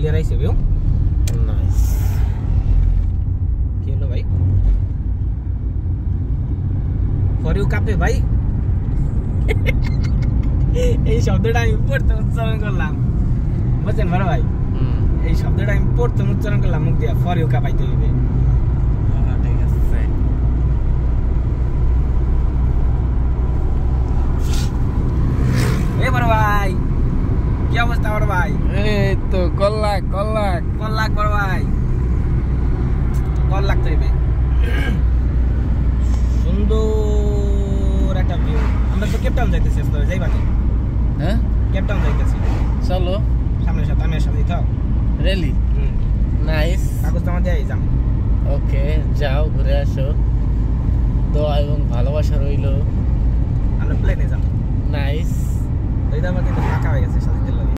clear আইছে view nice কি হলো ভাই ফর ইউ কাপে ভাই এই শব্দটা আমি পড়তে উচ্চারণ করলাম বুঝছেন বড় ভাই এই শব্দটা আমি পড়তে উচ্চারণ করলাম মুখ দিয়ে ফর ইউ কাপাইতে হইবে ঠিক আছে এ বড় ভাই কি অবস্থা বড় ভাই এই তো কল্লাক বড় ভাই কল লাগতে হইবে সুন্দর একটা ভিউ আমরা তো কেপটাউন যাইতেছি তো যাইবা না হ্যাঁ কেপটাউন যাইতেছি চলো সামনের সাথে আমি সাথে যাও রেলি নাইস কাগজ জমা দিয়ে যাম ওকে যাও ঘুরে আসো দোয়া এবং ভালোবাসা রইলো আমরা প্লেনে যাম নাইস তো এটা আমার কিন্তু ফাঁকা হয়ে গেছে